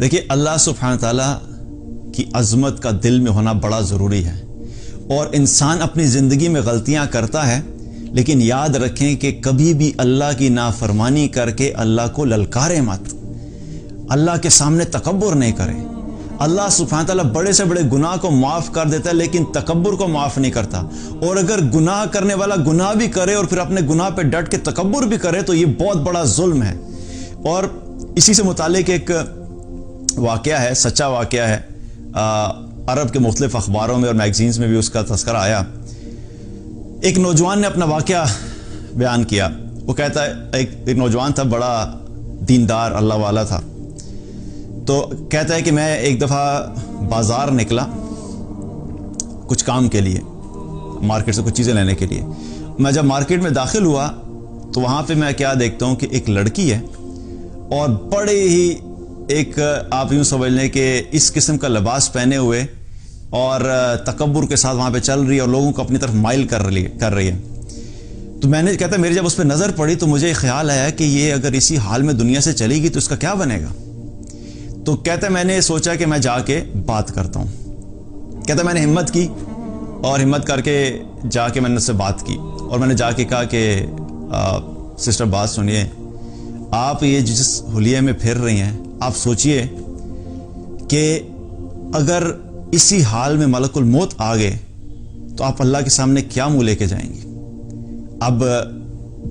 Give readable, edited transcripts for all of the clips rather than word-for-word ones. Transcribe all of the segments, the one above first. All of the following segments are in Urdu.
دیکھیے اللہ سبحانہ تعالیٰ کی عظمت کا دل میں ہونا بڑا ضروری ہے، اور انسان اپنی زندگی میں غلطیاں کرتا ہے، لیکن یاد رکھیں کہ کبھی بھی اللہ کی نافرمانی کر کے اللہ کو للکارے مت، اللہ کے سامنے تکبر نہیں کریں۔ اللہ سبحانہ تعالیٰ بڑے سے بڑے گناہ کو معاف کر دیتا ہے، لیکن تکبر کو معاف نہیں کرتا، اور اگر گناہ کرنے والا گناہ بھی کرے اور پھر اپنے گناہ پہ ڈٹ کے تکبر بھی کرے تو یہ بہت بڑا ظلم ہے۔ اور اسی سے متعلق ایک واقعہ ہے، سچا واقعہ ہے، عرب کے مختلف اخباروں میں اور میگزینز میں بھی اس کا تذکرہ آیا۔ ایک نوجوان نے اپنا واقعہ بیان کیا۔ وہ کہتا ہے ایک نوجوان تھا، بڑا دیندار اللہ والا تھا، تو کہتا ہے کہ میں ایک دفعہ بازار نکلا کچھ کام کے لیے، مارکیٹ سے کچھ چیزیں لینے کے لیے۔ میں جب مارکیٹ میں داخل ہوا تو وہاں پہ میں کیا دیکھتا ہوں کہ ایک لڑکی ہے، اور بڑے ہی ایک آپ یوں سمجھ لیں کہ اس قسم کا لباس پہنے ہوئے اور تکبر کے ساتھ وہاں پہ چل رہی ہے اور لوگوں کو اپنی طرف مائل کر رہی ہے۔ تو میں نے کہتا ہے میری جب اس پہ نظر پڑی تو مجھے خیال آیا کہ یہ اگر اسی حال میں دنیا سے چلے گی تو اس کا کیا بنے گا۔ تو کہتا ہے میں نے سوچا کہ میں جا کے بات کرتا ہوں۔ کہتا ہے میں نے ہمت کی، اور ہمت کر کے جا کے میں نے اس سے بات کی، اور میں نے جا کے کہا کہ سسٹر بات سنیے، آپ یہ جس حلیے میں پھر رہی ہیں، آپ سوچئے کہ اگر اسی حال میں ملک الموت آ گئے تو آپ اللہ کے سامنے کیا منہ لے کے جائیں گی۔ اب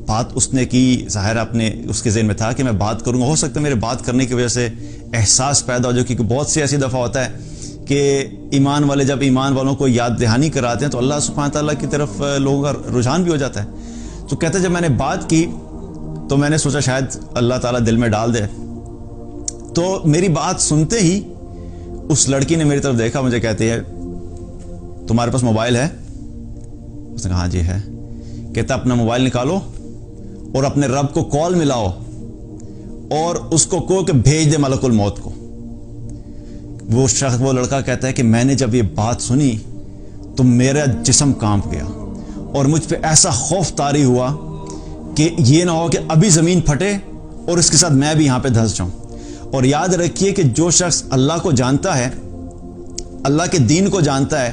بات اس نے کی، ظاہر اپنے اس کے ذہن میں تھا کہ میں بات کروں گا، ہو سکتا ہے میرے بات کرنے کی وجہ سے احساس پیدا ہو جائے، کیونکہ بہت سی ایسی دفعہ ہوتا ہے کہ ایمان والے جب ایمان والوں کو یاد دہانی کراتے ہیں تو اللہ سبحانہ تعالیٰ کی طرف لوگوں کا رجحان بھی ہو جاتا ہے۔ تو کہتے ہیں جب میں نے بات کی تو میں نے سوچا شاید اللہ تعالیٰ دل میں ڈال دے، تو میری بات سنتے ہی اس لڑکی نے میری طرف دیکھا، مجھے کہتی ہے تمہارے پاس موبائل ہے؟ اس نے کہا ہاں جی ہے۔ کہتا اپنا موبائل نکالو اور اپنے رب کو کال ملاؤ اور اس کو کہو کہ بھیج دے ملک الموت کو۔ وہ لڑکا کہتا ہے کہ میں نے جب یہ بات سنی تو میرا جسم کانپ گیا، اور مجھ پہ ایسا خوف طاری ہوا کہ یہ نہ ہو کہ ابھی زمین پھٹے اور اس کے ساتھ میں بھی یہاں پہ دھنس جاؤں۔ اور یاد رکھیے کہ جو شخص اللہ کو جانتا ہے، اللہ کے دین کو جانتا ہے،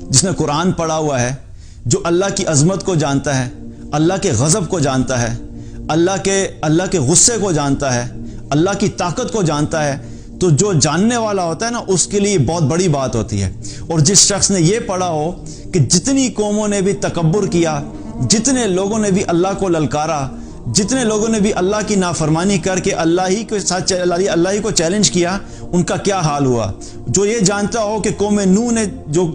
جس نے قرآن پڑھا ہوا ہے، جو اللہ کی عظمت کو جانتا ہے، اللہ کے غضب کو جانتا ہے، اللہ کے غصے کو جانتا ہے، اللہ کی طاقت کو جانتا ہے، تو جو جاننے والا ہوتا ہے نا، اس کے لیے بہت بڑی بات ہوتی ہے۔ اور جس شخص نے یہ پڑھا ہو کہ جتنی قوموں نے بھی تکبر کیا، جتنے لوگوں نے بھی اللہ کو للکارا، جتنے لوگوں نے بھی اللہ کی نافرمانی کر کے اللہ ہی کو چیلنج کیا، ان کا کیا حال ہوا۔ جو یہ جانتا ہو کہ قوم نوح نے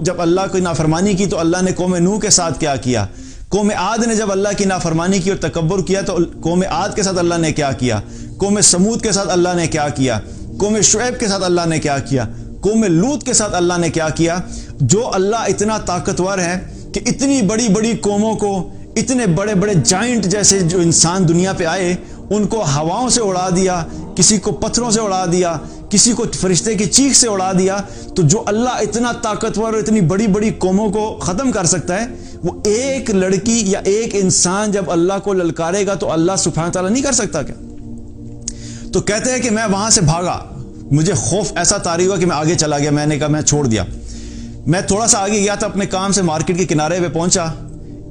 جب اللہ کی نافرمانی کی تو اللہ نے قوم نوح کے ساتھ کیا کیا، قوم عاد نے جب اللہ کی نافرمانی کی اور تکبر کیا تو قوم عاد کے ساتھ اللہ نے کیا کیا، قوم سمود کے ساتھ اللہ نے کیا کیا، قوم شعیب کے ساتھ اللہ نے کیا کیا، قوم لوط کے ساتھ اللہ نے کیا کیا۔ جو اللہ اتنا طاقتور ہے کہ اتنی بڑی بڑی قوموں کو، اتنے بڑے بڑے جائنٹ جیسے جو انسان دنیا پہ آئے، ان کو ہواؤں سے اڑا دیا، کسی کو پتھروں سے اڑا دیا، کسی کو فرشتے کی چیخ سے اڑا دیا۔ تو جو اللہ اتنا طاقتور اور اتنی بڑی بڑی قوموں کو ختم کر سکتا ہے، وہ ایک لڑکی یا ایک انسان جب اللہ کو للکارے گا تو اللہ سبحانہ تعالیٰ نہیں کر سکتا کیا؟ تو کہتے ہیں کہ میں وہاں سے بھاگا، مجھے خوف ایسا طاری ہوا کہ میں آگے چلا گیا۔ میں نے کہا میں چھوڑ دیا، میں تھوڑا سا آگے گیا تو اپنے کام سے مارکیٹ کے کنارے پہ پہنچا،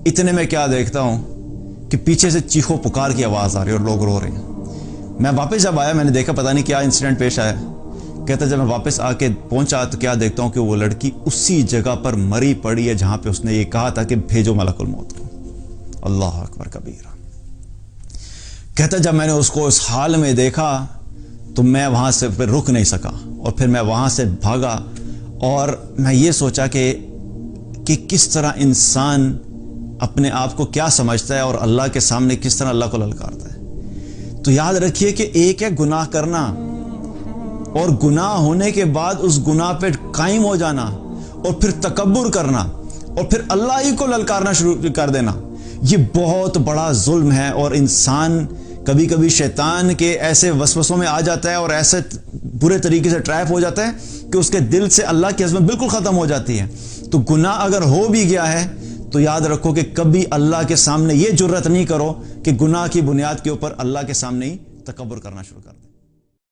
اتنے میں کیا دیکھتا ہوں کہ پیچھے سے چیخو پکار کی آواز آ رہی ہے اور لوگ رو رہے ہیں۔ میں واپس جب آیا میں نے دیکھا پتہ نہیں کیا انسیڈنٹ پیش آیا۔ کہتا جب میں واپس آ کے پہنچا تو کیا دیکھتا ہوں کہ وہ لڑکی اسی جگہ پر مری پڑی ہے جہاں پہ اس نے یہ کہا تھا کہ بھیجو ملک الموت کو۔ اللہ اکبر کبیرہ۔ کہتا جب میں نے اس کو اس حال میں دیکھا تو میں وہاں سے پھر رک نہیں سکا، اور پھر میں وہاں سے بھاگا، اور میں یہ سوچا کہ کس طرح انسان اپنے آپ کو کیا سمجھتا ہے اور اللہ کے سامنے کس طرح اللہ کو للکارتا ہے۔ تو یاد رکھیے کہ ایک ہے گناہ کرنا، اور گناہ ہونے کے بعد اس گناہ پہ قائم ہو جانا، اور پھر تکبر کرنا، اور پھر اللہ ہی کو للکارنا شروع کر دینا، یہ بہت بڑا ظلم ہے۔ اور انسان کبھی کبھی شیطان کے ایسے وسوسوں میں آ جاتا ہے اور ایسے برے طریقے سے ٹریپ ہو جاتا ہے کہ اس کے دل سے اللہ کی عظمت بالکل ختم ہو جاتی ہے۔ تو گناہ اگر ہو بھی گیا ہے تو یاد رکھو کہ کبھی اللہ کے سامنے یہ جرت نہیں کرو کہ گناہ کی بنیاد کے اوپر اللہ کے سامنے ہی تکبر کرنا شروع کر دیں۔